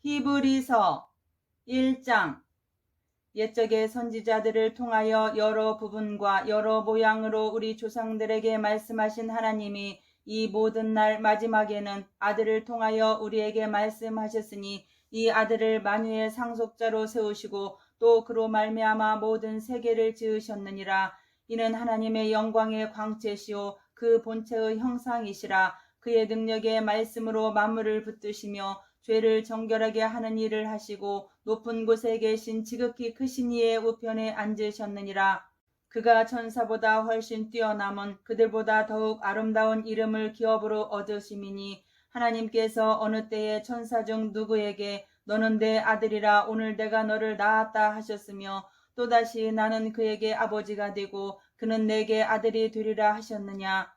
히브리서 1장. 옛적의 선지자들을 통하여 여러 부분과 여러 모양으로 우리 조상들에게 말씀하신 하나님이 이 모든 날 마지막에는 아들을 통하여 우리에게 말씀하셨으니, 이 아들을 만유의 상속자로 세우시고 또 그로 말미암아 모든 세계를 지으셨느니라. 이는 하나님의 영광의 광채시요 그 본체의 형상이시라. 그의 능력의 말씀으로 만물을 붙드시며 죄를 정결하게 하는 일을 하시고 높은 곳에 계신 지극히 크신 이의 우편에 앉으셨느니라. 그가 천사보다 훨씬 뛰어남은 그들보다 더욱 아름다운 이름을 기업으로 얻으심이니, 하나님께서 어느 때에 천사 중 누구에게 너는 내 아들이라 오늘 내가 너를 낳았다 하셨으며, 또다시 나는 그에게 아버지가 되고 그는 내게 아들이 되리라 하셨느냐.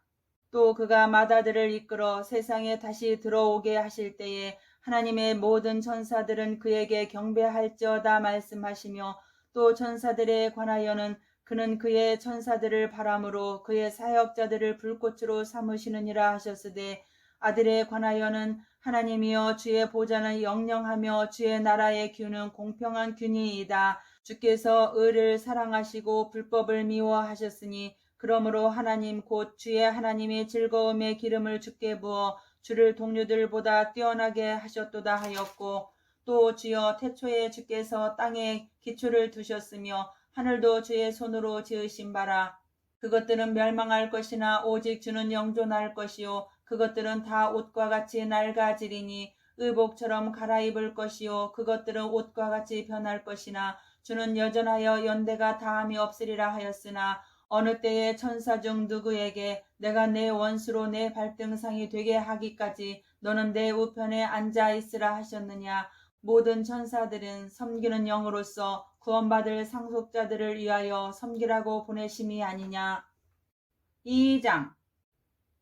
또 그가 맏아들을 이끌어 세상에 다시 들어오게 하실 때에 하나님의 모든 천사들은 그에게 경배할지어다 말씀하시며, 또 천사들에 관하여는 그는 그의 천사들을 바람으로 그의 사역자들을 불꽃으로 삼으시느니라 하셨으되, 아들에 관하여는 하나님이여 주의 보좌는 영영하며 주의 나라의 균은 공평한 균이이다. 주께서 의를 사랑하시고 불법을 미워하셨으니, 그러므로 하나님 곧 주의 하나님이 즐거움의 기름을 주께 부어 주를 동료들보다 뛰어나게 하셨도다 하였고, 또 주여 태초에 주께서 땅에 기초를 두셨으며 하늘도 주의 손으로 지으신 바라. 그것들은 멸망할 것이나 오직 주는 영존할 것이요 그것들은 다 옷과 같이 낡아지리니 의복처럼 갈아입을 것이요 그것들은 옷과 같이 변할 것이나 주는 여전하여 연대가 다함이 없으리라 하였으나, 어느 때에 천사 중 누구에게 내가 내 원수로 내 발등상이 되게 하기까지 너는 내 우편에 앉아 있으라 하셨느냐. 모든 천사들은 섬기는 영으로서 구원받을 상속자들을 위하여 섬기라고 보내심이 아니냐. 2장.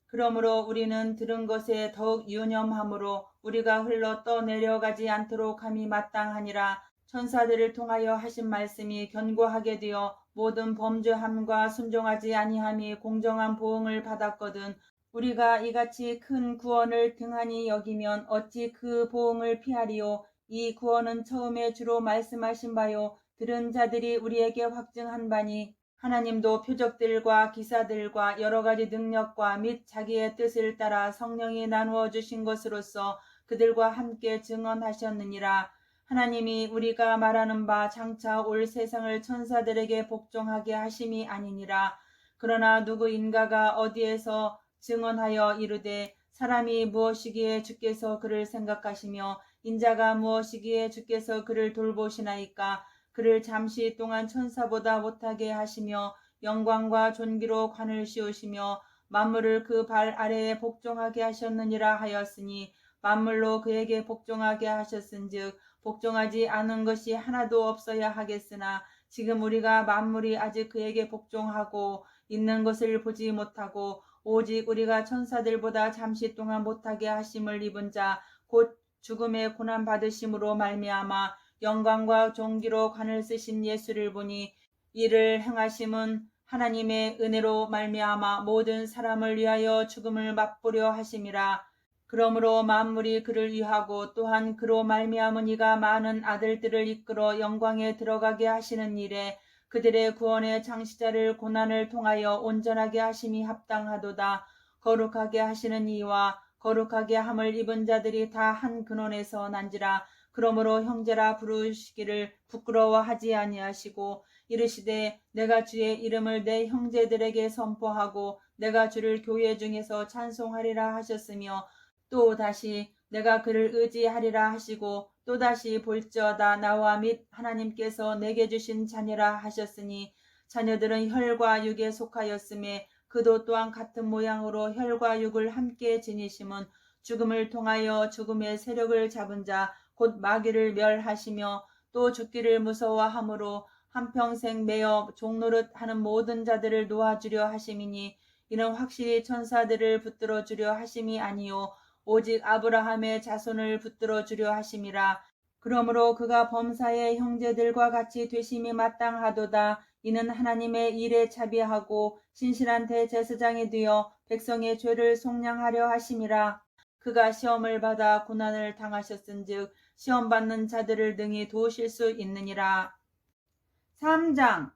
그러므로 우리는 들은 것에 더욱 유념함으로 우리가 흘러 떠내려가지 않도록 함이 마땅하니라. 천사들을 통하여 하신 말씀이 견고하게 되어 모든 범죄함과 순종하지 아니함이 공정한 보응을 받았거든. 우리가 이같이 큰 구원을 등한히 여기면 어찌 그 보응을 피하리요. 이 구원은 처음에 주로 말씀하신 바요 들은 자들이 우리에게 확증한 바니, 하나님도 표적들과 기사들과 여러 가지 능력과 및 자기의 뜻을 따라 성령이 나누어 주신 것으로서 그들과 함께 증언하셨느니라. 하나님이 우리가 말하는 바 장차 올 세상을 천사들에게 복종하게 하심이 아니니라. 그러나 누구인가가 어디에서 증언하여 이르되 사람이 무엇이기에 주께서 그를 생각하시며 인자가 무엇이기에 주께서 그를 돌보시나이까. 그를 잠시 동안 천사보다 못하게 하시며 영광과 존귀로 관을 씌우시며 만물을 그 발 아래에 복종하게 하셨느니라 하였으니, 만물로 그에게 복종하게 하셨은즉 복종하지 않은 것이 하나도 없어야 하겠으나, 지금 우리가 만물이 아직 그에게 복종하고 있는 것을 보지 못하고 오직 우리가 천사들보다 잠시 동안 못하게 하심을 입은 자 곧 죽음의 고난 받으심으로 말미암아 영광과 존귀로 관을 쓰신 예수를 보니, 이를 행하심은 하나님의 은혜로 말미암아 모든 사람을 위하여 죽음을 맛보려 하심이라. 그러므로 만물이 그를 위하고 또한 그로 말미암은 이가 많은 아들들을 이끌어 영광에 들어가게 하시는 일에 그들의 구원의 창시자를 고난을 통하여 온전하게 하심이 합당하도다. 거룩하게 하시는 이와 거룩하게 함을 입은 자들이 다 한 근원에서 난지라. 그러므로 형제라 부르시기를 부끄러워하지 아니하시고 이르시되 내가 주의 이름을 내 형제들에게 선포하고 내가 주를 교회 중에서 찬송하리라 하셨으며, 또 다시 내가 그를 의지하리라 하시고 또다시 볼지어다 나와 및 하나님께서 내게 주신 자녀라 하셨으니, 자녀들은 혈과 육에 속하였음에 그도 또한 같은 모양으로 혈과 육을 함께 지니심은 죽음을 통하여 죽음의 세력을 잡은 자 곧 마귀를 멸하시며 또 죽기를 무서워함으로 한평생 매어 종노릇 하는 모든 자들을 놓아주려 하심이니, 이는 확실히 천사들을 붙들어 주려 하심이 아니요 오직 아브라함의 자손을 붙들어 주려 하심이라. 그러므로 그가 범사의 형제들과 같이 되심이 마땅하도다. 이는 하나님의 일에 자비하고 신실한 대제사장이 되어 백성의 죄를 속량하려 하심이라. 그가 시험을 받아 고난을 당하셨은즉 시험 받는 자들을 능히 도우실 수 있느니라. 3장.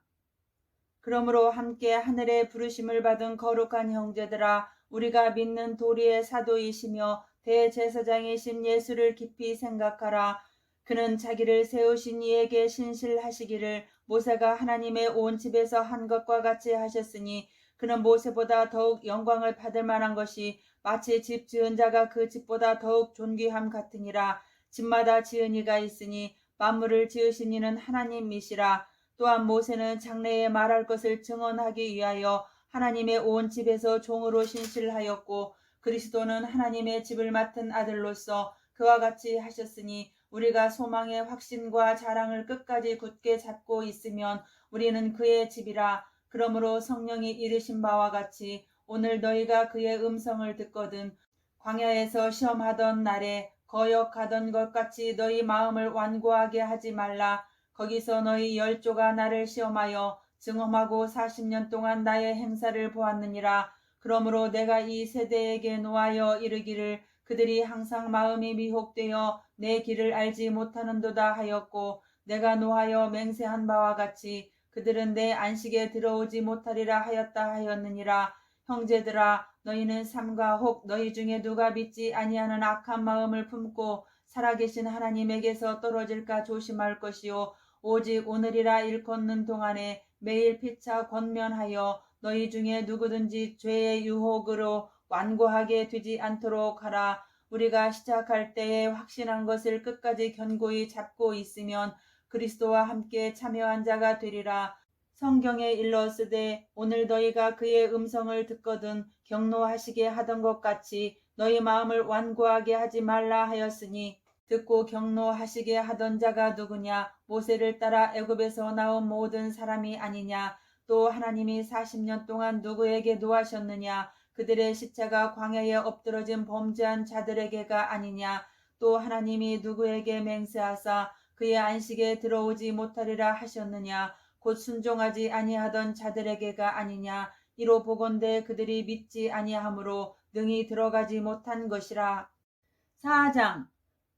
그러므로 함께 하늘의 부르심을 받은 거룩한 형제들아, 우리가 믿는 도리의 사도이시며 대제사장이신 예수를 깊이 생각하라. 그는 자기를 세우신 이에게 신실하시기를 모세가 하나님의 온 집에서 한 것과 같이 하셨으니, 그는 모세보다 더욱 영광을 받을 만한 것이 마치 집 지은 자가 그 집보다 더욱 존귀함 같으니라. 집마다 지은 이가 있으니 만물을 지으신 이는 하나님이시라. 또한 모세는 장래에 말할 것을 증언하기 위하여 하나님의 온 집에서 종으로 신실하였고, 그리스도는 하나님의 집을 맡은 아들로서 그와 같이 하셨으니, 우리가 소망의 확신과 자랑을 끝까지 굳게 잡고 있으면 우리는 그의 집이라. 그러므로 성령이 이르신 바와 같이 오늘 너희가 그의 음성을 듣거든 광야에서 시험하던 날에 거역하던 것 같이 너희 마음을 완고하게 하지 말라. 거기서 너희 열조가 나를 시험하여 증험하고 40년 동안 나의 행사를 보았느니라. 그러므로 내가 이 세대에게 노하여 이르기를 그들이 항상 마음이 미혹되어 내 길을 알지 못하는도다 하였고, 내가 노하여 맹세한 바와 같이 그들은 내 안식에 들어오지 못하리라 하였다 하였느니라. 형제들아, 너희는 삼가 혹 너희 중에 누가 믿지 아니하는 악한 마음을 품고 살아계신 하나님에게서 떨어질까 조심할 것이요, 오직 오늘이라 일컫는 동안에 매일 피차 권면하여 너희 중에 누구든지 죄의 유혹으로 완고하게 되지 않도록 하라. 우리가 시작할 때에 확신한 것을 끝까지 견고히 잡고 있으면 그리스도와 함께 참여한 자가 되리라. 성경에 일러쓰되 오늘 너희가 그의 음성을 듣거든 경노하시게 하던 것 같이 너희 마음을 완고하게 하지 말라 하였으니, 듣고 경노하시게 하던 자가 누구냐? 모세를 따라 애굽에서 나온 모든 사람이 아니냐? 또 하나님이 40년 동안 누구에게 노하셨느냐? 그들의 시체가 광야에 엎드러진 범죄한 자들에게가 아니냐? 또 하나님이 누구에게 맹세하사 그의 안식에 들어오지 못하리라 하셨느냐? 곧 순종하지 아니하던 자들에게가 아니냐? 이로 보건대 그들이 믿지 아니하므로 능히 들어가지 못한 것이라. 4장.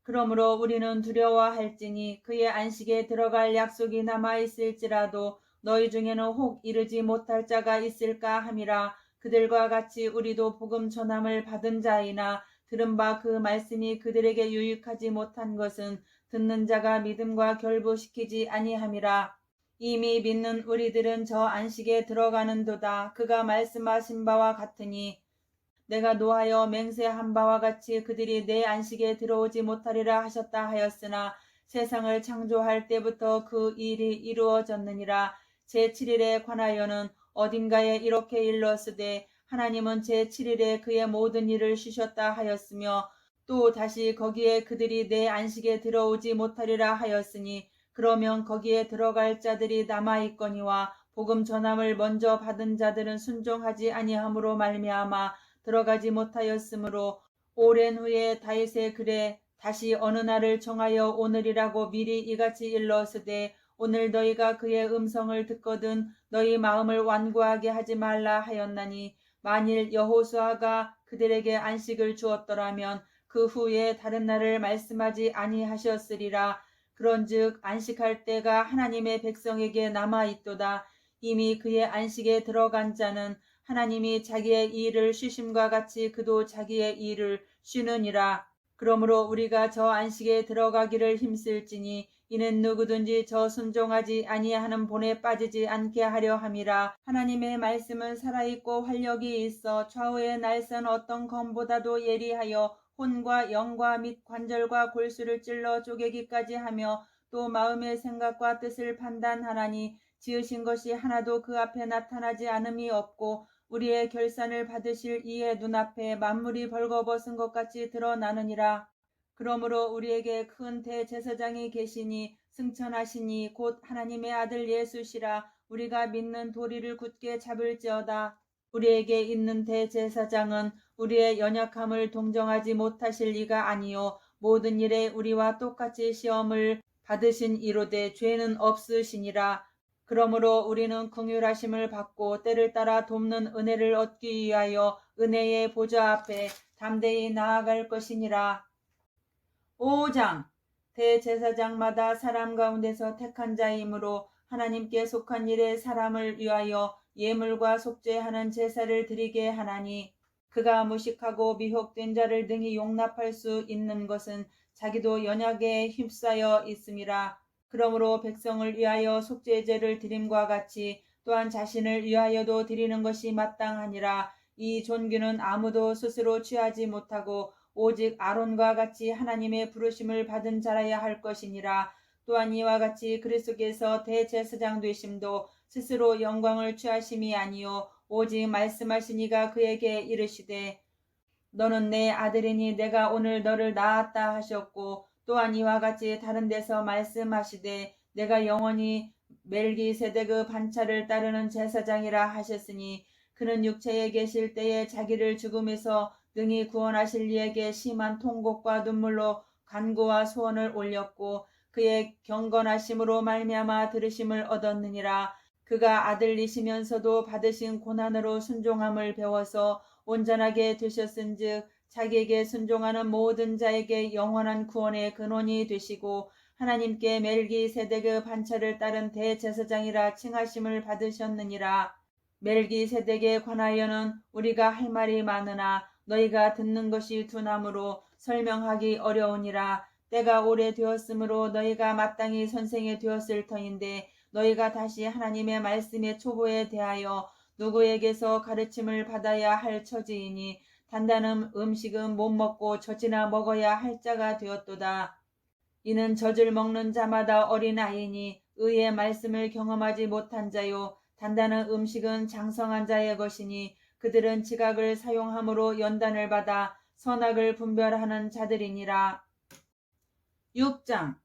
그러므로 우리는 두려워할지니 그의 안식에 들어갈 약속이 남아있을지라도 너희 중에는 혹 이르지 못할 자가 있을까 함이라. 그들과 같이 우리도 복음 전함을 받은 자이나 들은 바 그 말씀이 그들에게 유익하지 못한 것은 듣는 자가 믿음과 결부시키지 아니함이라. 이미 믿는 우리들은 저 안식에 들어가는도다. 그가 말씀하신 바와 같으니, 내가 노하여 맹세한 바와 같이 그들이 내 안식에 들어오지 못하리라 하셨다 하였으나 세상을 창조할 때부터 그 일이 이루어졌느니라. 제7일에 관하여는 어딘가에 이렇게 일렀으되 하나님은 제7일에 그의 모든 일을 쉬셨다 하였으며, 또 다시 거기에 그들이 내 안식에 들어오지 못하리라 하였으니, 그러면 거기에 들어갈 자들이 남아있거니와 복음 전함을 먼저 받은 자들은 순종하지 아니함으로 말미암아 들어가지 못하였으므로, 오랜 후에 다윗의 글에 다시 어느 날을 정하여 오늘이라고 미리 이같이 일렀으되 오늘 너희가 그의 음성을 듣거든 너희 마음을 완고하게 하지 말라 하였나니, 만일 여호수아가 그들에게 안식을 주었더라면 그 후에 다른 날을 말씀하지 아니하셨으리라. 그런즉 안식할 때가 하나님의 백성에게 남아있도다. 이미 그의 안식에 들어간 자는 하나님이 자기의 일을 쉬심과 같이 그도 자기의 일을 쉬느니라. 그러므로 우리가 저 안식에 들어가기를 힘쓸지니 이는 누구든지 저 순종하지 아니하는 본에 빠지지 않게 하려 함이라. 하나님의 말씀은 살아있고 활력이 있어 좌우의 날선 어떤 검보다도 예리하여 혼과 영과 및 관절과 골수를 찔러 쪼개기까지 하며 또 마음의 생각과 뜻을 판단하나니, 지으신 것이 하나도 그 앞에 나타나지 않음이 없고 우리의 결산을 받으실 이의 눈앞에 만물이 벌거벗은 것 같이 드러나느니라. 그러므로 우리에게 큰 대제사장이 계시니 승천하시니 곧 하나님의 아들 예수시라. 우리가 믿는 도리를 굳게 잡을지어다. 우리에게 있는 대제사장은 우리의 연약함을 동정하지 못하실 이가 아니요 모든 일에 우리와 똑같이 시험을 받으신 이로되 죄는 없으시니라. 그러므로 우리는 긍휼하심을 받고 때를 따라 돕는 은혜를 얻기 위하여 은혜의 보좌 앞에 담대히 나아갈 것이니라. 5장. 대제사장마다 사람 가운데서 택한 자이므로 하나님께 속한 일에 사람을 위하여 예물과 속죄하는 제사를 드리게 하나니, 그가 무식하고 미혹된 자를 능히 용납할 수 있는 것은 자기도 연약에 휩싸여 있음이라. 그러므로 백성을 위하여 속죄제를 드림과 같이 또한 자신을 위하여도 드리는 것이 마땅하니라. 이 존귀는 아무도 스스로 취하지 못하고 오직 아론과 같이 하나님의 부르심을 받은 자라야 할 것이니라. 또한 이와 같이 그리스도께서 대제사장 되심도 스스로 영광을 취하심이 아니요 오직 말씀하신 이가 그에게 이르시되 너는 내 아들이니 내가 오늘 너를 낳았다 하셨고, 또한 이와 같이 다른 데서 말씀하시되 내가 영원히 멜기세덱의 반차를 따르는 제사장이라 하셨으니, 그는 육체에 계실 때에 자기를 죽음에서 능히 구원하실 이에게 심한 통곡과 눈물로 간구와 소원을 올렸고, 그의 경건하심으로 말미암아 들으심을 얻었느니라. 그가 아들이시면서도 받으신 고난으로 순종함을 배워서 온전하게 되셨은즉 자기에게 순종하는 모든 자에게 영원한 구원의 근원이 되시고, 하나님께 멜기세덱의 반차를 따른 대제사장이라 칭하심을 받으셨느니라. 멜기세덱에 관하여는 우리가 할 말이 많으나 너희가 듣는 것이 둔하므로 설명하기 어려우니라. 때가 오래되었으므로 너희가 마땅히 선생이 되었을 터인데, 너희가 다시 하나님의 말씀의 초보에 대하여 누구에게서 가르침을 받아야 할 처지이니, 단단한 음식은 못 먹고 젖이나 먹어야 할 자가 되었도다. 이는 젖을 먹는 자마다 어린아이니 의의 말씀을 경험하지 못한 자요, 단단한 음식은 장성한 자의 것이니 그들은 지각을 사용함으로 연단을 받아 선악을 분별하는 자들이니라. 6장.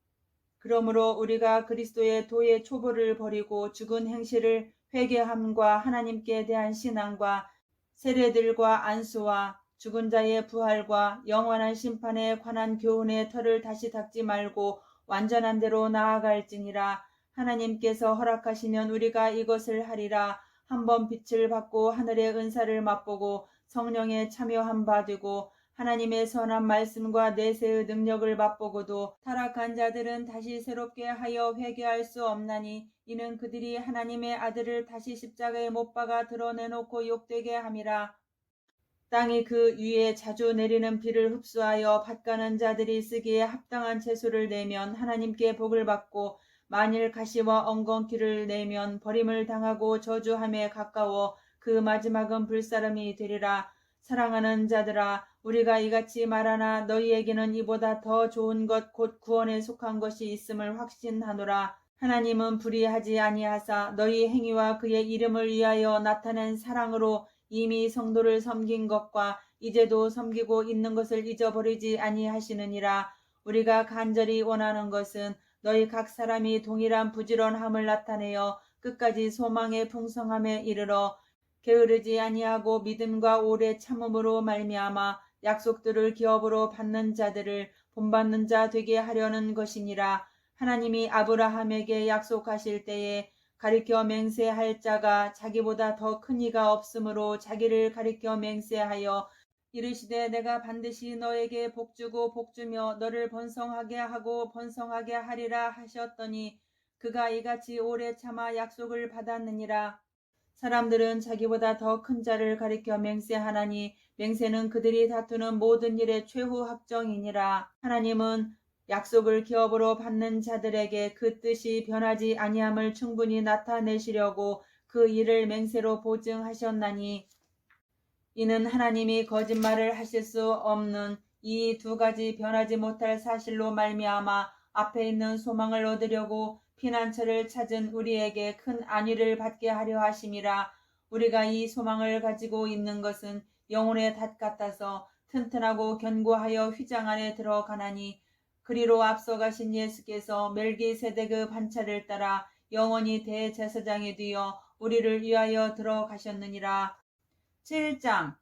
그러므로 우리가 그리스도의 도의 초보를 버리고 죽은 행실을 회개함과 하나님께 대한 신앙과 세례들과 안수와 죽은 자의 부활과 영원한 심판에 관한 교훈의 털을 다시 닦지 말고 완전한 대로 나아갈지니라. 하나님께서 허락하시면 우리가 이것을 하리라. 한번 빛을 받고 하늘의 은사를 맛보고 성령에 참여한 바 되고 하나님의 선한 말씀과 내세의 능력을 맛보고도 타락한 자들은 다시 새롭게 하여 회개할 수 없나니, 이는 그들이 하나님의 아들을 다시 십자가에 못 박아 드러내놓고 욕되게 함이라. 땅이 그 위에 자주 내리는 비를 흡수하여 밭가는 자들이 쓰기에 합당한 채소를 내면 하나님께 복을 받고, 만일 가시와 엉겅퀴를 내면 버림을 당하고 저주함에 가까워 그 마지막은 불사름이 되리라. 사랑하는 자들아, 우리가 이같이 말하나 너희에게는 이보다 더 좋은 것 곧 구원에 속한 것이 있음을 확신하노라. 하나님은 불의하지 아니하사 너희 행위와 그의 이름을 위하여 나타낸 사랑으로 이미 성도를 섬긴 것과 이제도 섬기고 있는 것을 잊어버리지 아니하시느니라. 우리가 간절히 원하는 것은 너희 각 사람이 동일한 부지런함을 나타내어 끝까지 소망의 풍성함에 이르러 게으르지 아니하고 믿음과 오래 참음으로 말미암아 약속들을 기업으로 받는 자들을 본받는 자 되게 하려는 것이니라. 하나님이 아브라함에게 약속하실 때에 가리켜 맹세할 자가 자기보다 더 큰 이가 없으므로 자기를 가리켜 맹세하여 이르시되 내가 반드시 너에게 복주고 복주며 너를 번성하게 하고 번성하게 하리라 하셨더니, 그가 이같이 오래 참아 약속을 받았느니라. 사람들은 자기보다 더 큰 자를 가리켜 맹세하나니 맹세는 그들이 다투는 모든 일의 최후 확정이니라. 하나님은 약속을 기업으로 받는 자들에게 그 뜻이 변하지 아니함을 충분히 나타내시려고 그 일을 맹세로 보증하셨나니, 이는 하나님이 거짓말을 하실 수 없는 이 두 가지 변하지 못할 사실로 말미암아 앞에 있는 소망을 얻으려고 피난처를 찾은 우리에게 큰 안위를 받게 하려 하심이라. 우리가 이 소망을 가지고 있는 것은 영혼의 닷 같아서 튼튼하고 견고하여 휘장 안에 들어가나니, 그리로 앞서가신 예수께서 멜기세덱의 반차를 따라 영원히 대제사장이 되어 우리를 위하여 들어가셨느니라. 7장.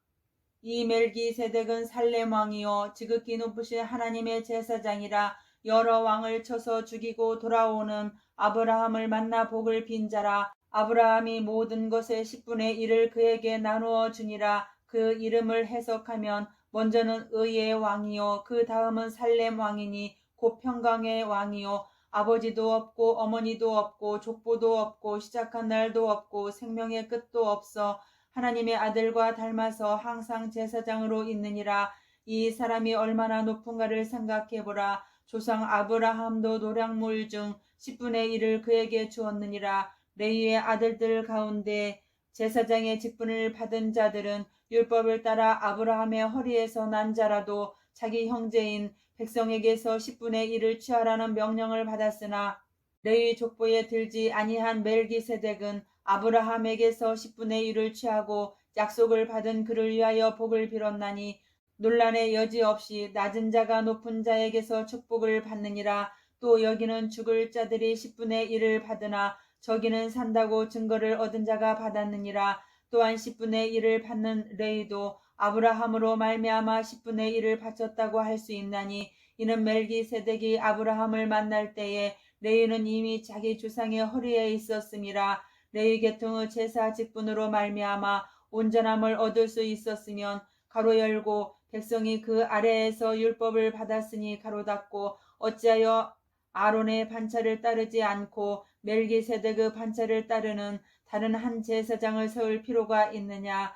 이 멜기세덱은 살렘 왕이요 지극히 높으신 하나님의 제사장이라. 여러 왕을 쳐서 죽이고 돌아오는 아브라함을 만나 복을 빈 자라. 아브라함이 모든 것의 10분의 1을 그에게 나누어 주니라. 그 이름을 해석하면 먼저는 의의 왕이요 그 다음은 살렘 왕이니 곧 평강의 왕이요 아버지도 없고 어머니도 없고 족보도 없고 시작한 날도 없고 생명의 끝도 없어 하나님의 아들과 닮아서 항상 제사장으로 있느니라. 이 사람이 얼마나 높은가를 생각해보라. 조상 아브라함도 노량물 중 10분의 1을 그에게 주었느니라. 레위의 아들들 가운데 제사장의 직분을 받은 자들은 율법을 따라 아브라함의 허리에서 난 자라도 자기 형제인 백성에게서 10분의 1을 취하라는 명령을 받았으나 레위 족보에 들지 아니한 멜기세덱은 아브라함에게서 10분의 1을 취하고 약속을 받은 그를 위하여 복을 빌었나니 논란의 여지 없이 낮은 자가 높은 자에게서 축복을 받느니라. 또 여기는 죽을 자들이 10분의 1을 받으나 저기는 산다고 증거를 얻은 자가 받았느니라. 또한 10분의 1을 받는 레위도 아브라함으로 말미암아 10분의 1을 바쳤다고 할 수 있나니 이는 멜기세덱이 아브라함을 만날 때에 레위는 이미 자기 조상의 허리에 있었음이라. 레위 계통의 제사 직분으로 말미암아 온전함을 얻을 수 있었으면 가로 열고 백성이 그 아래에서 율법을 받았으니 가로 닫고 어찌하여 아론의 반차를 따르지 않고 멜기세덱의 반차를 따르는 다른 한 제사장을 세울 필요가 있느냐.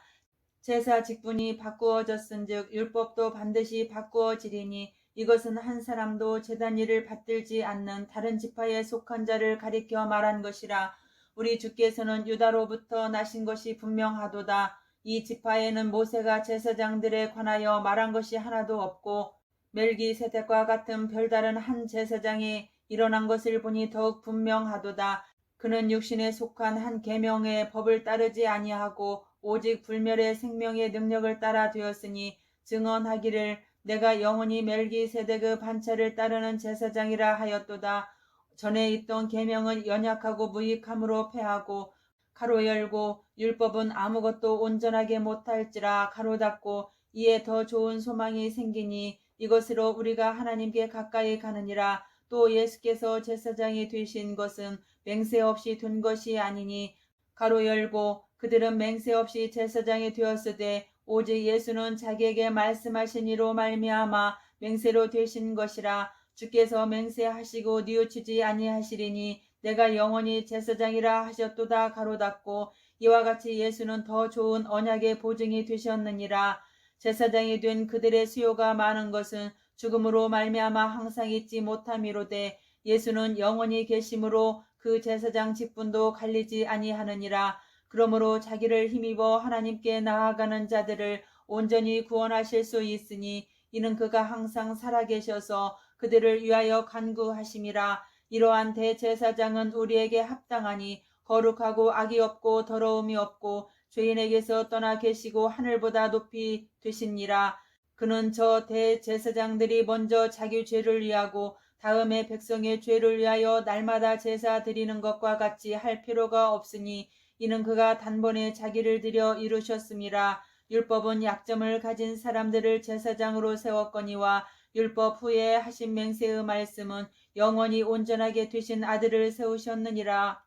제사 직분이 바꾸어졌은즉 율법도 반드시 바꾸어지리니 이것은 한 사람도 제단 일을 받들지 않는 다른 지파에 속한 자를 가리켜 말한 것이라. 우리 주께서는 유다로부터 나신 것이 분명하도다. 이 지파에는 모세가 제사장들에 관하여 말한 것이 하나도 없고 멜기세덱과 같은 별다른 한 제사장이 일어난 것을 보니 더욱 분명하도다. 그는 육신에 속한 한 계명의 법을 따르지 아니하고 오직 불멸의 생명의 능력을 따라 되었으니 증언하기를 내가 영원히 멜기세덱의 반차를 따르는 제사장이라 하였도다. 전에 있던 계명은 연약하고 무익함으로 패하고 가로 열고 율법은 아무것도 온전하게 못할지라 가로 닫고 이에 더 좋은 소망이 생기니 이것으로 우리가 하나님께 가까이 가느니라. 또 예수께서 제사장이 되신 것은 맹세 없이 된 것이 아니니 가로 열고 그들은 맹세 없이 제사장이 되었으되 오직 예수는 자기에게 말씀하신 이로 말미암아 맹세로 되신 것이라. 주께서 맹세하시고 뉘우치지 아니하시리니 내가 영원히 제사장이라 하셨도다 가로 닫고 이와 같이 예수는 더 좋은 언약의 보증이 되셨느니라. 제사장이 된 그들의 수요가 많은 것은 죽음으로 말미암아 항상 잊지 못함이로되 예수는 영원히 계심으로 그 제사장 직분도 갈리지 아니하느니라. 그러므로 자기를 힘입어 하나님께 나아가는 자들을 온전히 구원하실 수 있으니 이는 그가 항상 살아계셔서 그들을 위하여 간구하심이라. 이러한 대제사장은 우리에게 합당하니 거룩하고 악이 없고 더러움이 없고 죄인에게서 떠나 계시고 하늘보다 높이 되시니라. 그는 저 대제사장들이 먼저 자기 죄를 위하고 다음에 백성의 죄를 위하여 날마다 제사 드리는 것과 같이 할 필요가 없으니 이는 그가 단번에 자기를 드려 이루셨음이라. 율법은 약점을 가진 사람들을 제사장으로 세웠거니와 율법 후에 하신 맹세의 말씀은 영원히 온전하게 되신 아들을 세우셨느니라.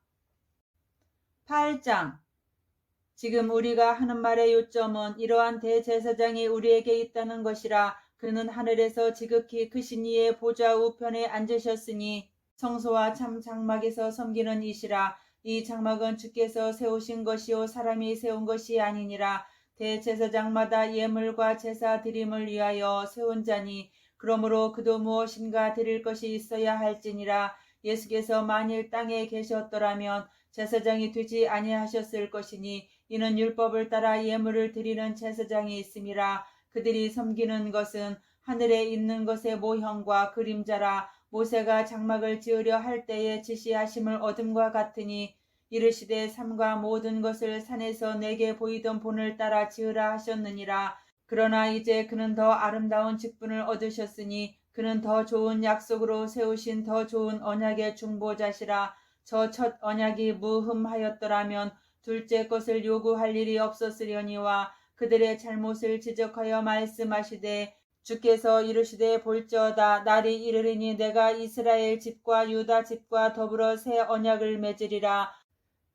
8장. 지금 우리가 하는 말의 요점은 이러한 대제사장이 우리에게 있다는 것이라. 그는 하늘에서 지극히 크신 이의 보좌 우편에 앉으셨으니 성소와 참 장막에서 섬기는 이시라. 이 장막은 주께서 세우신 것이요 사람이 세운 것이 아니니라. 대제사장마다 예물과 제사 드림을 위하여 세운 자니 그러므로 그도 무엇인가 드릴 것이 있어야 할지니라. 예수께서 만일 땅에 계셨더라면 제사장이 되지 아니하셨을 것이니 이는 율법을 따라 예물을 드리는 제사장이 있음이라. 그들이 섬기는 것은 하늘에 있는 것의 모형과 그림자라. 모세가 장막을 지으려 할 때에 지시하심을 얻음과 같으니 이르시되 삼가 모든 것을 산에서 내게 보이던 본을 따라 지으라 하셨느니라. 그러나 이제 그는 더 아름다운 직분을 얻으셨으니 그는 더 좋은 약속으로 세우신 더 좋은 언약의 중보자시라. 저 첫 언약이 무흠하였더라면 둘째 것을 요구할 일이 없었으려니와 그들의 잘못을 지적하여 말씀하시되 주께서 이르시되 볼지어다 날이 이르리니 내가 이스라엘 집과 유다 집과 더불어 새 언약을 맺으리라.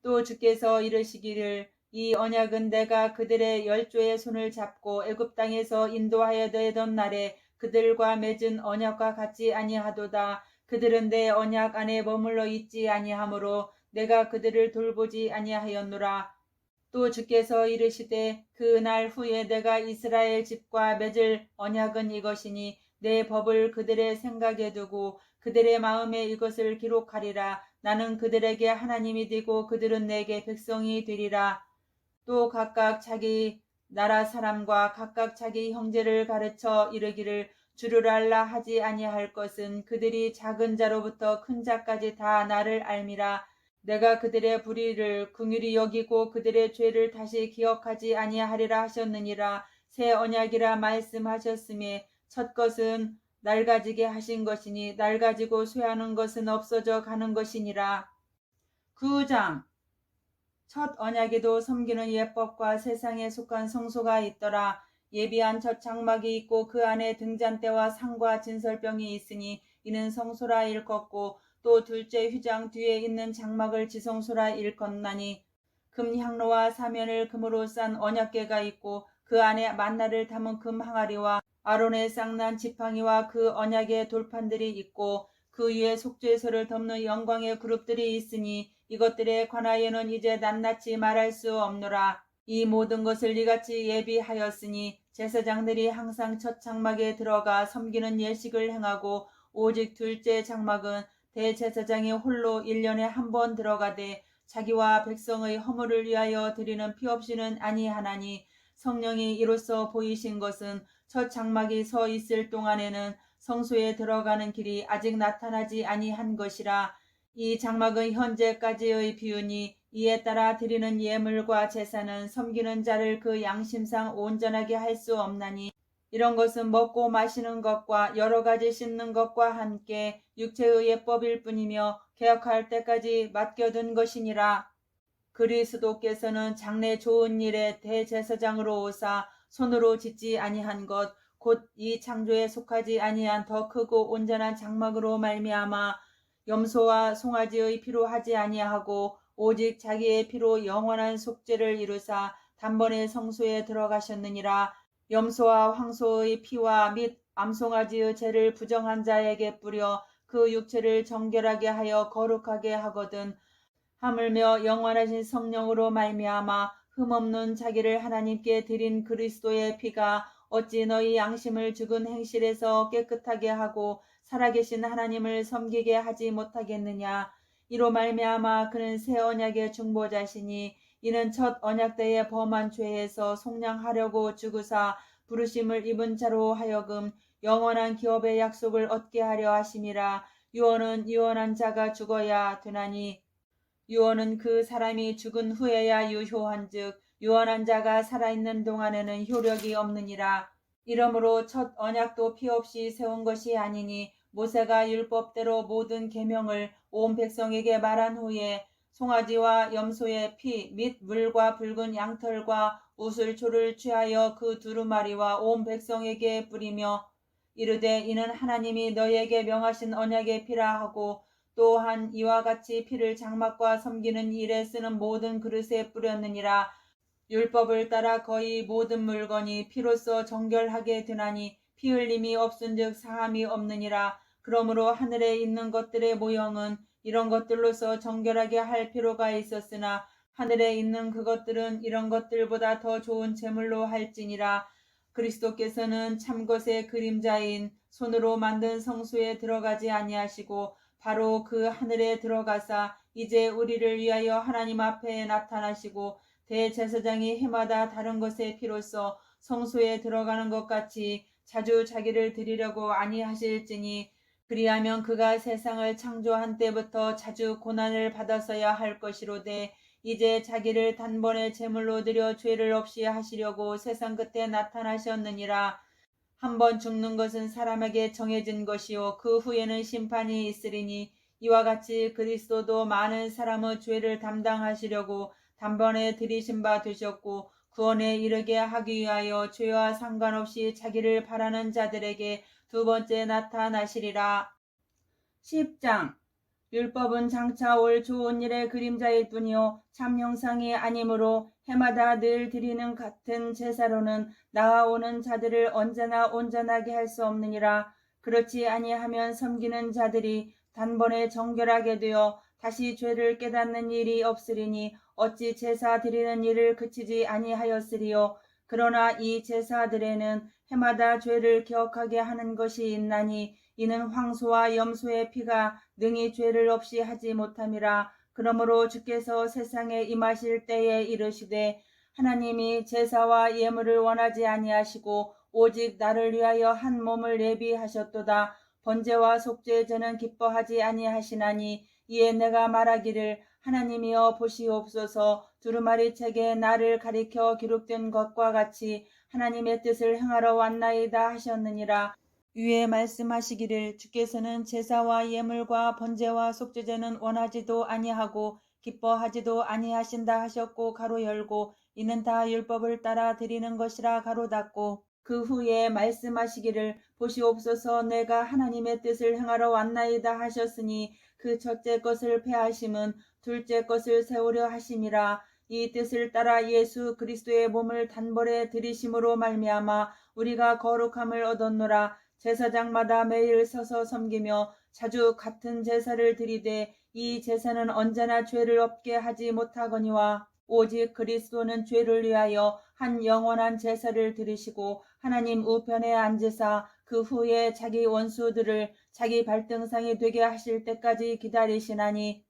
또 주께서 이르시기를 이 언약은 내가 그들의 열조의 손을 잡고 애굽 땅에서 인도하여 내던 날에 그들과 맺은 언약과 같지 아니하도다. 그들은 내 언약 안에 머물러 있지 아니하므로 내가 그들을 돌보지 아니하였노라. 또 주께서 이르시되 그 날 후에 내가 이스라엘 집과 맺을 언약은 이것이니 내 법을 그들의 생각에 두고 그들의 마음에 이것을 기록하리라. 나는 그들에게 하나님이 되고 그들은 내게 백성이 되리라. 또 각각 자기 나라 사람과 각각 자기 형제를 가르쳐 이르기를 주를 알라 하지 아니할 것은 그들이 작은 자로부터 큰 자까지 다 나를 알미라. 내가 그들의 불의를 긍휼히 여기고 그들의 죄를 다시 기억하지 아니하리라 하셨느니라. 새 언약이라 말씀하셨음에 첫 것은 낡아지게 하신 것이니 낡아지고 쇠하는 것은 없어져 가는 것이니라. 9장 첫 언약에도 섬기는 예법과 세상에 속한 성소가 있더라. 예비한 첫 장막이 있고 그 안에 등잔대와 상과 진설병이 있으니 이는 성소라 일컫고 또 둘째 휘장 뒤에 있는 장막을 지성소라 일컫나니 금 향로와 사면을 금으로 싼 언약궤가 있고 그 안에 만나를 담은 금 항아리와 아론의 쌍난 지팡이와 그 언약의 돌판들이 있고 그 위에 속죄소를 덮는 영광의 그룹들이 있으니 이것들에 관하여는 이제 낱낱이 말할 수 없노라. 이 모든 것을 이같이 예비하였으니 제사장들이 항상 첫 장막에 들어가 섬기는 예식을 행하고 오직 둘째 장막은 대제사장이 홀로 1년에 한 번 들어가되 자기와 백성의 허물을 위하여 드리는 피 없이는 아니하나니 성령이 이로써 보이신 것은 첫 장막이 서 있을 동안에는 성소에 들어가는 길이 아직 나타나지 아니한 것이라. 이 장막은 현재까지의 비유니 이에 따라 드리는 예물과 제사는 섬기는 자를 그 양심상 온전하게 할 수 없나니 이런 것은 먹고 마시는 것과 여러 가지 씻는 것과 함께 육체의 예법일 뿐이며 개혁할 때까지 맡겨둔 것이니라. 그리스도께서는 장래 좋은 일에 대제사장으로 오사 손으로 짓지 아니한 것 곧 이 창조에 속하지 아니한 더 크고 온전한 장막으로 말미암아 염소와 송아지의 피로 하지 아니하고 오직 자기의 피로 영원한 속죄를 이루사 단번에 성소에 들어가셨느니라. 염소와 황소의 피와 및 암송아지의 죄를 부정한 자에게 뿌려 그 육체를 정결하게 하여 거룩하게 하거든. 하물며 영원하신 성령으로 말미암아 흠없는 자기를 하나님께 드린 그리스도의 피가 어찌 너희 양심을 죽은 행실에서 깨끗하게 하고 살아계신 하나님을 섬기게 하지 못하겠느냐. 이로 말미암아 그는 새 언약의 중보자시니 이는 첫 언약 때에 범한 죄에서 속량하려고 죽으사 부르심을 입은 자로 하여금 영원한 기업의 약속을 얻게 하려 하심이라. 유언은 유언한 자가 죽어야 되나니 유언은 그 사람이 죽은 후에야 유효한즉 유언한 자가 살아있는 동안에는 효력이 없느니라. 이러므로 첫 언약도 피 없이 세운 것이 아니니 모세가 율법대로 모든 계명을 온 백성에게 말한 후에 송아지와 염소의 피 및 물과 붉은 양털과 우슬초를 취하여 그 두루마리와 온 백성에게 뿌리며 이르되 이는 하나님이 너희에게 명하신 언약의 피라 하고 또한 이와 같이 피를 장막과 섬기는 일에 쓰는 모든 그릇에 뿌렸느니라. 율법을 따라 거의 모든 물건이 피로써 정결하게 되나니 피 흘림이 없은즉 사함이 없느니라. 그러므로 하늘에 있는 것들의 모형은 이런 것들로서 정결하게 할 필요가 있었으나 하늘에 있는 그것들은 이런 것들보다 더 좋은 제물로 할지니라. 그리스도께서는 참것의 그림자인 손으로 만든 성소에 들어가지 아니하시고 바로 그 하늘에 들어가사 이제 우리를 위하여 하나님 앞에 나타나시고 대제사장이 해마다 다른 것의 피로써 성소에 들어가는 것 같이 자주 자기를 드리려고 아니하실지니 그리하면 그가 세상을 창조한 때부터 자주 고난을 받았어야 할 것이로되 이제 자기를 단번에 제물로 드려 죄를 없이 하시려고 세상 끝에 나타나셨느니라. 한번 죽는 것은 사람에게 정해진 것이요 그 후에는 심판이 있으리니 이와 같이 그리스도도 많은 사람의 죄를 담당하시려고 단번에 들이신 바 되셨고 구원에 이르게 하기 위하여 죄와 상관없이 자기를 바라는 자들에게 두 번째 나타나시리라. 10장 율법은 장차 올 좋은 일의 그림자일 뿐이요 참 형상이 아니므로 해마다 늘 드리는 같은 제사로는 나아오는 자들을 언제나 온전하게 할 수 없느니라. 그렇지 아니하면 섬기는 자들이 단번에 정결하게 되어 다시 죄를 깨닫는 일이 없으리니 어찌 제사 드리는 일을 그치지 아니하였으리요. 그러나 이 제사들에는 해마다 죄를 기억하게 하는 것이 있나니 이는 황소와 염소의 피가 능히 죄를 없이 하지 못함이라. 그러므로 주께서 세상에 임하실 때에 이르시되 하나님이 제사와 예물을 원하지 아니하시고 오직 나를 위하여 한 몸을 예비하셨도다. 번제와 속죄 저는 기뻐하지 아니하시나니 이에 내가 말하기를 하나님이여 보시옵소서. 두루마리 책에 나를 가리켜 기록된 것과 같이 하나님의 뜻을 행하러 왔나이다 하셨느니라. 위에 말씀하시기를 주께서는 제사와 예물과 번제와 속죄제는 원하지도 아니하고 기뻐하지도 아니하신다 하셨고 가로 열고 이는 다 율법을 따라 드리는 것이라 가로 닫고 그 후에 말씀하시기를 보시옵소서 내가 하나님의 뜻을 행하러 왔나이다 하셨으니 그 첫째 것을 폐하심은 둘째 것을 세우려 하심이라. 이 뜻을 따라 예수 그리스도의 몸을 단벌에 들이심으로 말미암아 우리가 거룩함을 얻었노라. 제사장마다 매일 서서 섬기며 자주 같은 제사를 드리되 이 제사는 언제나 죄를 없게 하지 못하거니와 오직 그리스도는 죄를 위하여 한 영원한 제사를 드리시고 하나님 우편에 앉으사 그 후에 자기 원수들을 자기 발등상이 되게 하실 때까지 기다리시나니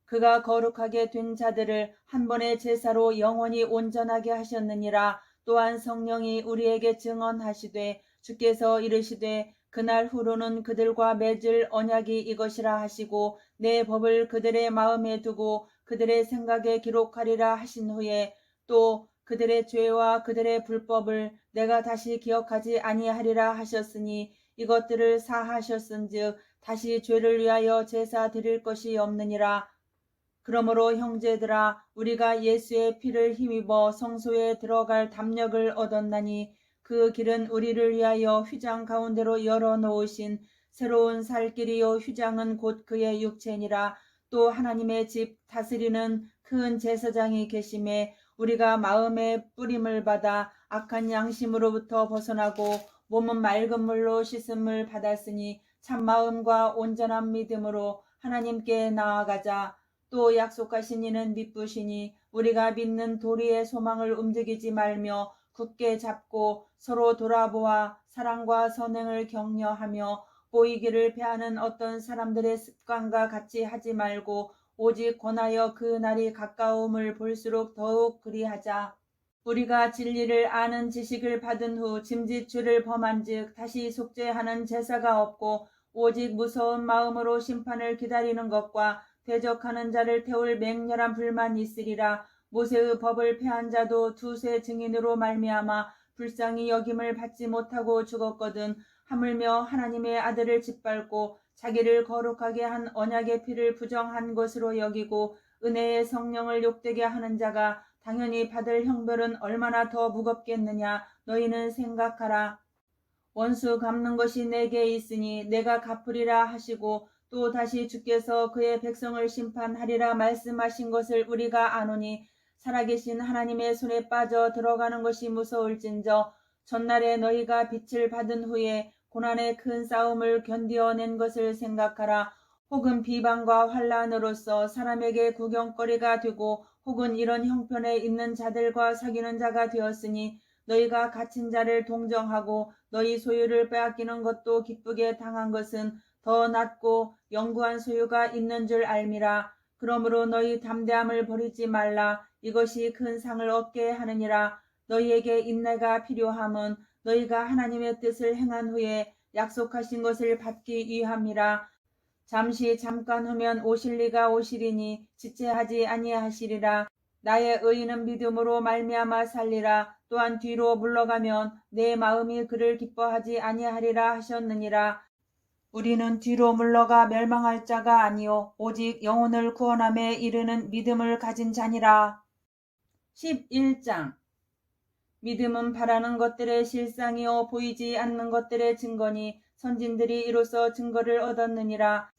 그가 거룩하게 된 자들을 한 번의 제사로 영원히 온전하게 하셨느니라. 또한 성령이 우리에게 증언하시되 주께서 이르시되 그날 후로는 그들과 맺을 언약이 이것이라 하시고 내 법을 그들의 마음에 두고 그들의 생각에 기록하리라 하신 후에 또 그들의 죄와 그들의 불법을 내가 다시 기억하지 아니하리라 하셨으니 이것들을 사하셨은즉 다시 죄를 위하여 제사 드릴 것이 없느니라. 그러므로 형제들아 우리가 예수의 피를 힘입어 성소에 들어갈 담력을 얻었나니 그 길은 우리를 위하여 휘장 가운데로 열어놓으신 새로운 살 길이요 휘장은 곧 그의 육체니라. 또 하나님의 집 다스리는 큰 제사장이 계심에 우리가 마음의 뿌림을 받아 악한 양심으로부터 벗어나고 몸은 맑은 물로 씻음을 받았으니 참마음과 온전한 믿음으로 하나님께 나아가자. 또 약속하신 이는 미쁘시니 우리가 믿는 도리의 소망을 움직이지 말며 굳게 잡고 서로 돌아보아 사랑과 선행을 격려하며 보이기를 패하는 어떤 사람들의 습관과 같이 하지 말고 오직 권하여 그 날이 가까움을 볼수록 더욱 그리하자. 우리가 진리를 아는 지식을 받은 후 짐짓죄를 범한즉 다시 속죄하는 제사가 없고 오직 무서운 마음으로 심판을 기다리는 것과 대적하는 자를 태울 맹렬한 불만 있으리라. 모세의 법을 폐한 자도 두세 증인으로 말미암아 불쌍히 여김을 받지 못하고 죽었거든. 하물며 하나님의 아들을 짓밟고 자기를 거룩하게 한 언약의 피를 부정한 것으로 여기고 은혜의 성령을 욕되게 하는 자가 당연히 받을 형벌은 얼마나 더 무겁겠느냐. 너희는 생각하라. 원수 갚는 것이 내게 있으니 내가 갚으리라 하시고 또 다시 주께서 그의 백성을 심판하리라 말씀하신 것을 우리가 아노니 살아계신 하나님의 손에 빠져 들어가는 것이 무서울진저 전날에 너희가 빛을 받은 후에 고난의 큰 싸움을 견디어낸 것을 생각하라. 혹은 비방과 환란으로서 사람에게 구경거리가 되고 혹은 이런 형편에 있는 자들과 사귀는 자가 되었으니 너희가 갇힌 자를 동정하고 너희 소유를 빼앗기는 것도 기쁘게 당한 것은 더 낫고 영구한 소유가 있는 줄 알미라. 그러므로 너희 담대함을 버리지 말라. 이것이 큰 상을 얻게 하느니라. 너희에게 인내가 필요함은 너희가 하나님의 뜻을 행한 후에 약속하신 것을 받기 위함이라. 잠시 잠깐 후면 오실 리가 오시리니 지체하지 아니하시리라. 나의 의인은 믿음으로 말미암아 살리라. 또한 뒤로 물러가면 내 마음이 그를 기뻐하지 아니하리라 하셨느니라. 우리는 뒤로 물러가 멸망할 자가 아니요 오직 영혼을 구원함에 이르는 믿음을 가진 자니라. 11장 믿음은 바라는 것들의 실상이요 보이지 않는 것들의 증거니 선진들이 이로써 증거를 얻었느니라.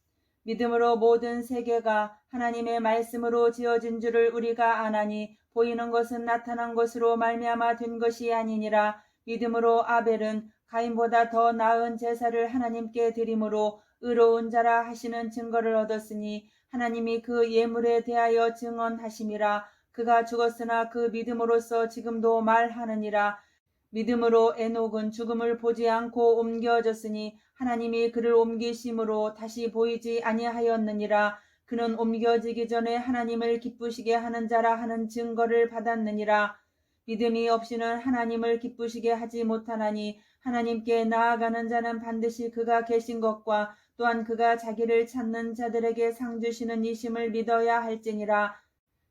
믿음으로 모든 세계가 하나님의 말씀으로 지어진 줄을 우리가 아나니 보이는 것은 나타난 것으로 말미암아 된 것이 아니니라. 믿음으로 아벨은 가인보다 더 나은 제사를 하나님께 드림으로 의로운 자라 하시는 증거를 얻었으니 하나님이 그 예물에 대하여 증언하심이라. 그가 죽었으나 그 믿음으로써 지금도 말하느니라. 믿음으로 에녹은 죽음을 보지 않고 옮겨졌으니 하나님이 그를 옮기심으로 다시 보이지 아니하였느니라. 그는 옮겨지기 전에 하나님을 기쁘시게 하는 자라 하는 증거를 받았느니라. 믿음이 없이는 하나님을 기쁘시게 하지 못하나니 하나님께 나아가는 자는 반드시 그가 계신 것과 또한 그가 자기를 찾는 자들에게 상 주시는 이심을 믿어야 할지니라.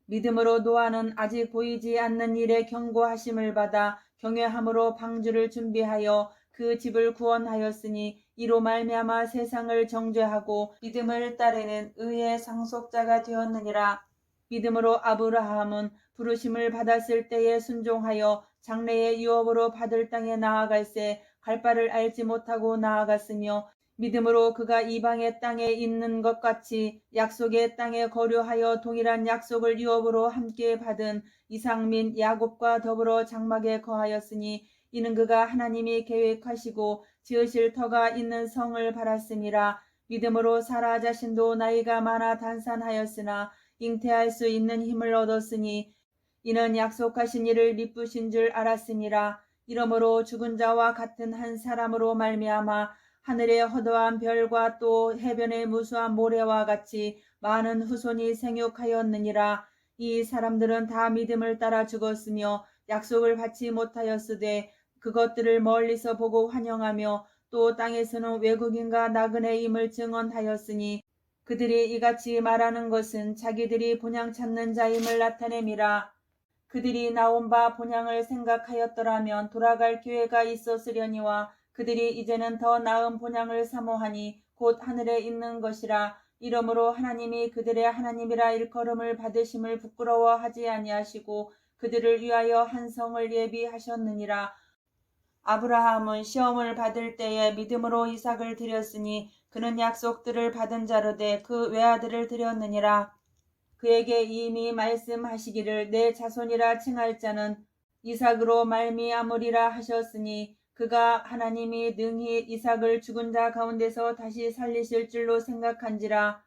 믿음으로 노아는 아직 보이지 않는 일에 경고하심을 받아 경외함으로 방주를 준비하여 그 집을 구원하였으니 이로 말미암아 세상을 정죄하고 믿음을 따르는 의의 상속자가 되었느니라. 믿음으로 아브라함은 부르심을 받았을 때에 순종하여 장래의 유업으로 받을 땅에 나아갈새 갈 바를 알지 못하고 나아갔으며 믿음으로 그가 이방의 땅에 있는 것 같이 약속의 땅에 거류하여 동일한 약속을 유업으로 함께 받은 이삭 및 야곱과 더불어 장막에 거하였으니 이는 그가 하나님이 계획하시고 지으실 터가 있는 성을 바랐음이라. 믿음으로 사라 자신도 나이가 많아 단산하였으나 잉태할 수 있는 힘을 얻었으니 이는 약속하신 이를 미쁘신 줄 알았음이라. 이러므로 죽은 자와 같은 한 사람으로 말미암아 하늘의 허다한 별과 또 해변의 무수한 모래와 같이 많은 후손이 생육하였느니라. 이 사람들은 다 믿음을 따라 죽었으며 약속을 받지 못하였으되 그것들을 멀리서 보고 환영하며 또 땅에서는 외국인과 나그네임을 증언하였으니 그들이 이같이 말하는 것은 자기들이 본향 찾는 자임을 나타냄이라. 그들이 나온 바 본향을 생각하였더라면 돌아갈 기회가 있었으려니와 그들이 이제는 더 나은 본향을 사모하니 곧 하늘에 있는 것이라. 이러므로 하나님이 그들의 하나님이라 일컬음을 받으심을 부끄러워하지 아니하시고 그들을 위하여 한 성을 예비하셨느니라. 아브라함은 시험을 받을 때에 믿음으로 이삭을 드렸으니 그는 약속들을 받은 자로되 그 외아들을 드렸느니라. 그에게 이미 말씀하시기를 내 자손이라 칭할 자는 이삭으로 말미암으리라 하셨으니 그가 하나님이 능히 이삭을 죽은 자 가운데서 다시 살리실 줄로 생각한지라.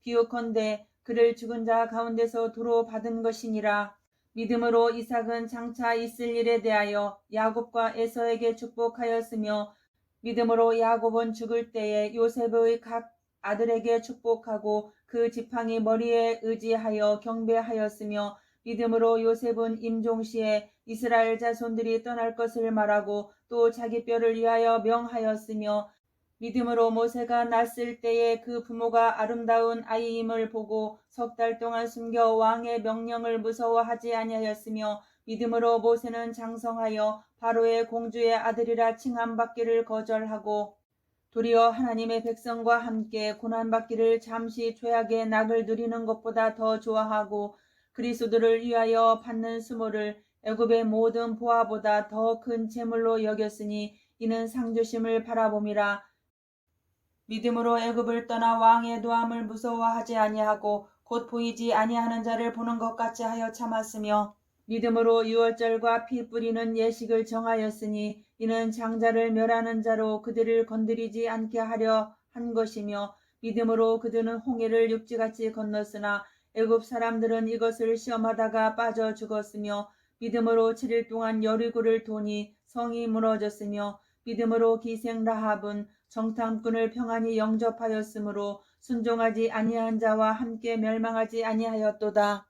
비유컨대 그를 죽은 자 가운데서 도로 받은 것이니라. 믿음으로 이삭은 장차 있을 일에 대하여 야곱과 에서에게 축복하였으며 믿음으로 야곱은 죽을 때에 요셉의 각 아들에게 축복하고 그 지팡이 머리에 의지하여 경배하였으며 믿음으로 요셉은 임종시에 이스라엘 자손들이 떠날 것을 말하고 또 자기 뼈를 위하여 명하였으며 믿음으로 모세가 났을 때에 그 부모가 아름다운 아이임을 보고 석 달 동안 숨겨 왕의 명령을 무서워하지 아니하였으며 믿음으로 모세는 장성하여 바로의 공주의 아들이라 칭함받기를 거절하고 도리어 하나님의 백성과 함께 고난받기를 잠시 죄악의 낙을 누리는 것보다 더 좋아하고 그리스도를 위하여 받는 수모를 애굽의 모든 보화보다 더 큰 재물로 여겼으니 이는 상주심을 바라봄이라. 믿음으로 애굽을 떠나 왕의 노함을 무서워하지 아니하고 곧 보이지 아니하는 자를 보는 것 같이 하여 참았으며 믿음으로 유월절과 피 뿌리는 예식을 정하였으니 이는 장자를 멸하는 자로 그들을 건드리지 않게 하려 한 것이며 믿음으로 그들은 홍해를 육지같이 건넜으나 애굽 사람들은 이것을 시험하다가 빠져 죽었으며 믿음으로 7일 동안 여리고를 도니 성이 무너졌으며 믿음으로 기생 라합은 정탐꾼을 평안히 영접하였으므로 순종하지 아니한 자와 함께 멸망하지 아니하였도다.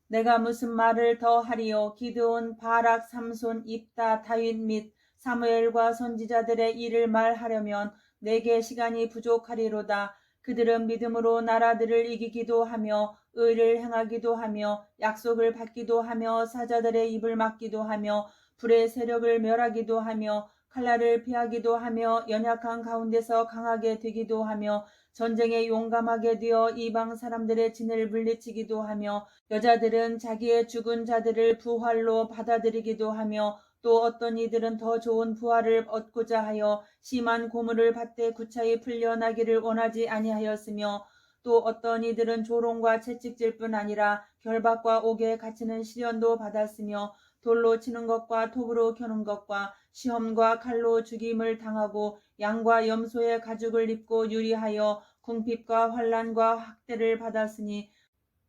내가 무슨 말을 더 하리요. 기드온, 바락, 삼손, 입다, 다윗 및 사무엘과 선지자들의 일을 말하려면 내게 시간이 부족하리로다. 그들은 믿음으로 나라들을 이기기도 하며 의를 행하기도 하며 약속을 받기도 하며 사자들의 입을 막기도 하며 불의 세력을 멸하기도 하며 칼날을 피하기도 하며 연약한 가운데서 강하게 되기도 하며 전쟁에 용감하게 되어 이방 사람들의 진을 물리치기도 하며 여자들은 자기의 죽은 자들을 부활로 받아들이기도 하며 또 어떤 이들은 더 좋은 부활을 얻고자 하여 심한 고문을 받되 구차히 풀려나기를 원하지 아니하였으며 또 어떤 이들은 조롱과 채찍질 뿐 아니라 결박과 옥에 갇히는 시련도 받았으며 돌로 치는 것과 톱으로 켜는 것과 시험과 칼로 죽임을 당하고 양과 염소의 가죽을 입고 유리하여 궁핍과 환난과 학대를 받았으니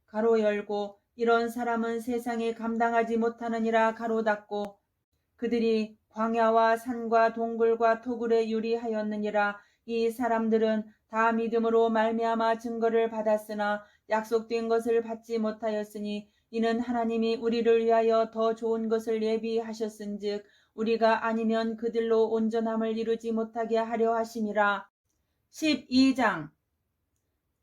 가로 열고 이런 사람은 세상에 감당하지 못하느니라 가로 닫고 그들이 광야와 산과 동굴과 토굴에 유리하였느니라. 이 사람들은 다 믿음으로 말미암아 증거를 받았으나 약속된 것을 받지 못하였으니 이는 하나님이 우리를 위하여 더 좋은 것을 예비하셨은즉 우리가 아니면 그들로 온전함을 이루지 못하게 하려 하심이라. 12장.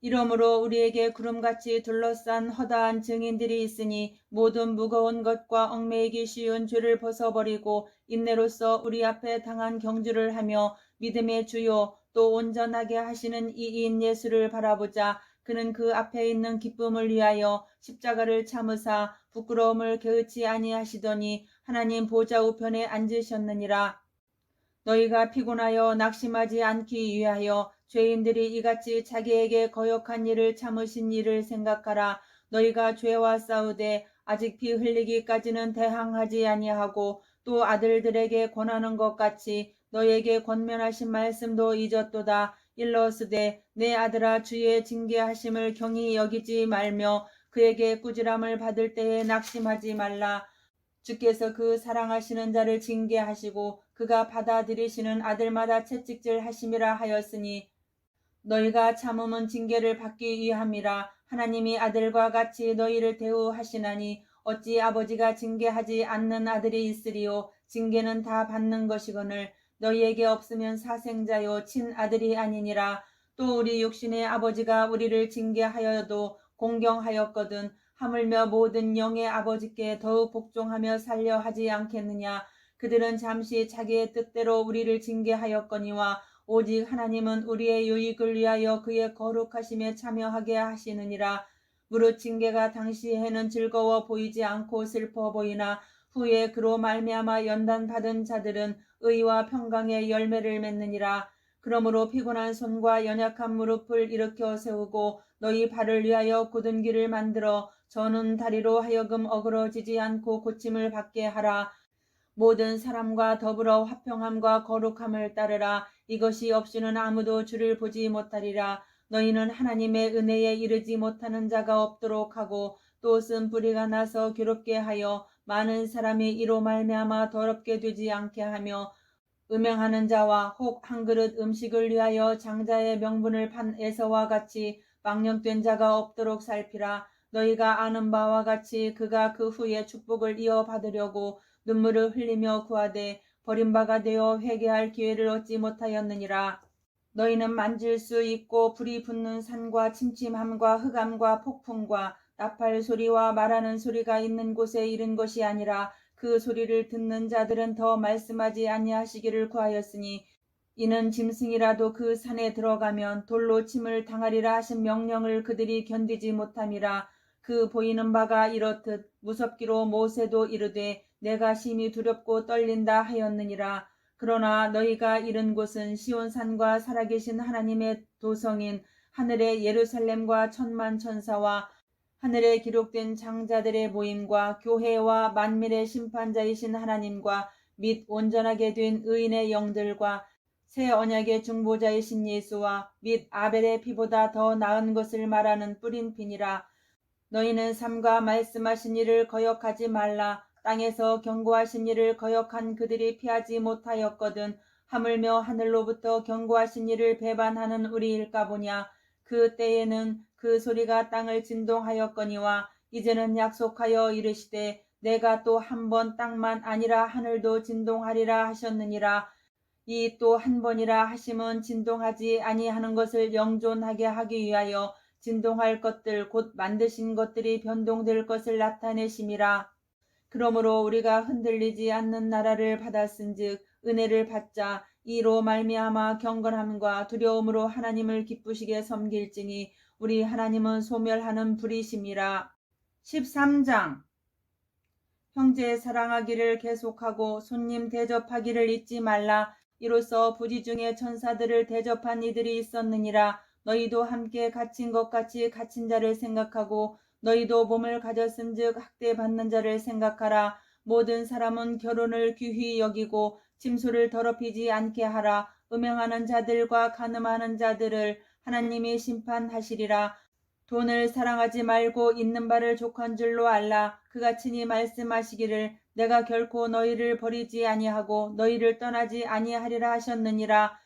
이러므로 우리에게 구름같이 둘러싼 허다한 증인들이 있으니 모든 무거운 것과 얽매이기 쉬운 죄를 벗어버리고 인내로써 우리 앞에 당한 경주를 하며 믿음의 주요 또 온전하게 하시는 이인 예수를 바라보자. 그는 그 앞에 있는 기쁨을 위하여 십자가를 참으사 부끄러움을 게으치 아니하시더니 하나님 보좌 우편에 앉으셨느니라. 너희가 피곤하여 낙심하지 않기 위하여 죄인들이 이같이 자기에게 거역한 일을 참으신 일을 생각하라. 너희가 죄와 싸우되 아직 피 흘리기까지는 대항하지 아니하고 또 아들들에게 권하는 것 같이 너희에게 권면하신 말씀도 잊었도다. 일러스되 내 아들아 주의 징계하심을 경히 여기지 말며 그에게 꾸지람을 받을 때에 낙심하지 말라. 주께서 그 사랑하시는 자를 징계하시고 그가 받아들이시는 아들마다 채찍질 하심이라 하였으니 너희가 참음은 징계를 받기 위함이라. 하나님이 아들과 같이 너희를 대우하시나니 어찌 아버지가 징계하지 않는 아들이 있으리요. 징계는 다 받는 것이거늘 너희에게 없으면 사생자요 친아들이 아니니라. 또 우리 육신의 아버지가 우리를 징계하여도 공경하였거든 하물며 모든 영의 아버지께 더욱 복종하며 살려 하지 않겠느냐. 그들은 잠시 자기의 뜻대로 우리를 징계하였거니와 오직 하나님은 우리의 유익을 위하여 그의 거룩하심에 참여하게 하시느니라. 무릇 징계가 당시에는 즐거워 보이지 않고 슬퍼 보이나 후에 그로 말미암아 연단받은 자들은 의와 평강의 열매를 맺느니라. 그러므로 피곤한 손과 연약한 무릎을 일으켜 세우고 너희 발을 위하여 굳은 길을 만들어 저는 다리로 하여금 어그러지지 않고 고침을 받게 하라. 모든 사람과 더불어 화평함과 거룩함을 따르라. 이것이 없이는 아무도 주를 보지 못하리라. 너희는 하나님의 은혜에 이르지 못하는 자가 없도록 하고 또 쓴 뿌리가 나서 괴롭게 하여 많은 사람이 이로 말미암아 더럽게 되지 않게 하며 음행하는 자와 혹 한 그릇 음식을 위하여 장자의 명분을 판 에서와 같이 망령된 자가 없도록 살피라. 너희가 아는 바와 같이 그가 그 후에 축복을 이어받으려고 눈물을 흘리며 구하되 버림바가 되어 회개할 기회를 얻지 못하였느니라. 너희는 만질 수 있고 불이 붙는 산과 침침함과 흑암과 폭풍과 나팔 소리와 말하는 소리가 있는 곳에 이른 것이 아니라 그 소리를 듣는 자들은 더 말씀하지 아니하시기를 구하였으니 이는 짐승이라도 그 산에 들어가면 돌로 침을 당하리라 하신 명령을 그들이 견디지 못함이라. 그 보이는 바가 이렇듯 무섭기로 모세도 이르되 내가 심히 두렵고 떨린다 하였느니라. 그러나 너희가 이른 곳은 시온산과 살아계신 하나님의 도성인 하늘의 예루살렘과 천만 천사와 하늘에 기록된 장자들의 모임과 교회와 만민의 심판자이신 하나님과 및 온전하게 된 의인의 영들과 새 언약의 중보자이신 예수와 및 아벨의 피보다 더 나은 것을 말하는 뿌린 피니라. 너희는 삼가 말씀하신 이를 거역하지 말라. 땅에서 경고하신 이를 거역한 그들이 피하지 못하였거든 하물며 하늘로부터 경고하신 이를 배반하는 우리일까 보냐. 그 때에는 그 소리가 땅을 진동하였거니와 이제는 약속하여 이르시되 내가 또 한 번 땅만 아니라 하늘도 진동하리라 하셨느니라. 이 또 한 번이라 하심은 진동하지 아니하는 것을 영존하게 하기 위하여 진동할 것들 곧 만드신 것들이 변동될 것을 나타내심이라. 그러므로 우리가 흔들리지 않는 나라를 받았은즉 은혜를 받자. 이로 말미암아 경건함과 두려움으로 하나님을 기쁘시게 섬길지니 우리 하나님은 소멸하는 불이심이라. 13장. 형제 사랑하기를 계속하고 손님 대접하기를 잊지 말라. 이로써 부지 중에 천사들을 대접한 이들이 있었느니라. 너희도 함께 갇힌 것 같이 갇힌 자를 생각하고 너희도 몸을 가졌은즉 학대받는 자를 생각하라. 모든 사람은 결혼을 귀히 여기고 침소를 더럽히지 않게 하라. 음행하는 자들과 간음하는 자들을 하나님이 심판하시리라. 돈을 사랑하지 말고 있는 바를 족한 줄로 알라. 그가 친히 말씀하시기를 내가 결코 너희를 버리지 아니하고 너희를 떠나지 아니하리라 하셨느니라.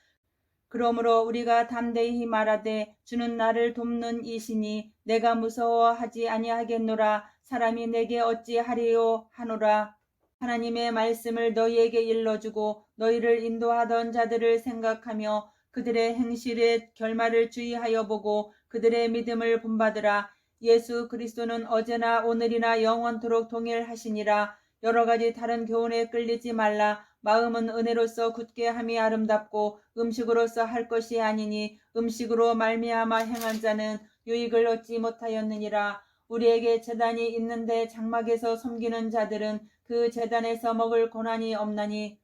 그러므로 우리가 담대히 말하되 주는 나를 돕는 이시니 내가 무서워하지 아니하겠노라. 사람이 내게 어찌하리요 하노라. 하나님의 말씀을 너희에게 일러주고 너희를 인도하던 자들을 생각하며 그들의 행실의 결말을 주의하여 보고 그들의 믿음을 본받으라. 예수 그리스도는 어제나 오늘이나 영원토록 동일하시니라. 여러 가지 다른 교훈에 끌리지 말라. 마음은 은혜로서 굳게 함이 아름답고 음식으로서 할 것이 아니니 음식으로 말미암아 행한 자는 유익을 얻지 못하였느니라. 우리에게 제단이 있는데 장막에서 섬기는 자들은 그 제단에서 먹을 고난이 없나니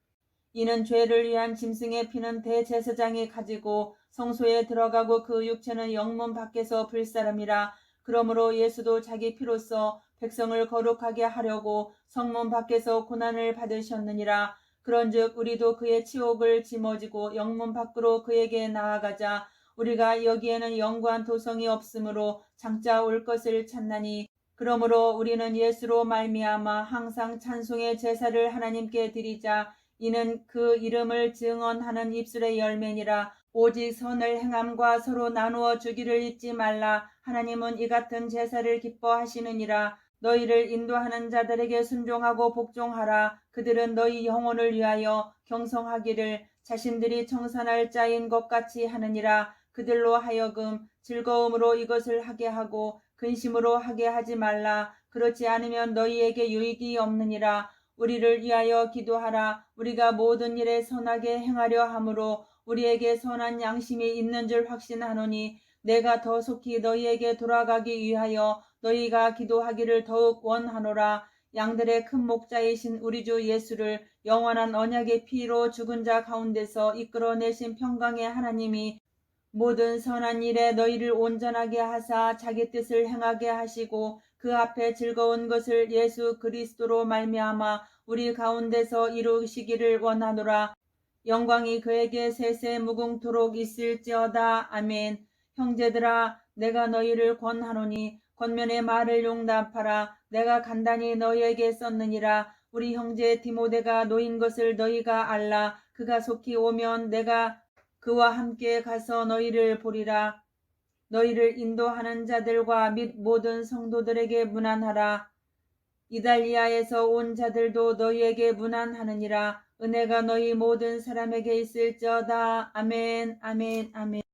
이는 죄를 위한 짐승의 피는 대제사장이 가지고 성소에 들어가고 그 육체는 영문 밖에서 불사름이라. 그러므로 예수도 자기 피로써 백성을 거룩하게 하려고 성문 밖에서 고난을 받으셨느니라. 그런즉 우리도 그의 치욕을 짊어지고 영문 밖으로 그에게 나아가자. 우리가 여기에는 영구한 도성이 없으므로 장차 올 것을 찾나니 그러므로 우리는 예수로 말미암아 항상 찬송의 제사를 하나님께 드리자. 이는 그 이름을 증언하는 입술의 열매니라. 오직 선을 행함과 서로 나누어 주기를 잊지 말라. 하나님은 이 같은 제사를 기뻐하시느니라. 너희를 인도하는 자들에게 순종하고 복종하라. 그들은 너희 영혼을 위하여 경성하기를 자신들이 청산할 자인 것 같이 하느니라. 그들로 하여금 즐거움으로 이것을 하게 하고 근심으로 하게 하지 말라. 그렇지 않으면 너희에게 유익이 없느니라. 우리를 위하여 기도하라. 우리가 모든 일에 선하게 행하려 함으로 우리에게 선한 양심이 있는 줄 확신하노니 내가 더 속히 너희에게 돌아가기 위하여 너희가 기도하기를 더욱 원하노라. 양들의 큰 목자이신 우리 주 예수를 영원한 언약의 피로 죽은 자 가운데서 이끌어내신 평강의 하나님이 모든 선한 일에 너희를 온전하게 하사 자기 뜻을 행하게 하시고 그 앞에 즐거운 것을 예수 그리스도로 말미암아 우리 가운데서 이루시기를 원하노라. 영광이 그에게 세세 무궁토록 있을지어다. 아멘. 형제들아 내가 너희를 권하노니 권면의 말을 용납하라. 내가 간단히 너희에게 썼느니라. 우리 형제 디모데가 노인 것을 너희가 알라. 그가 속히 오면 내가 그와 함께 가서 너희를 보리라. 너희를 인도하는 자들과 및 모든 성도들에게 문안하라. 이달리아에서 온 자들도 너희에게 문안하느니라. 은혜가 너희 모든 사람에게 있을지어다. 아멘 아멘 아멘.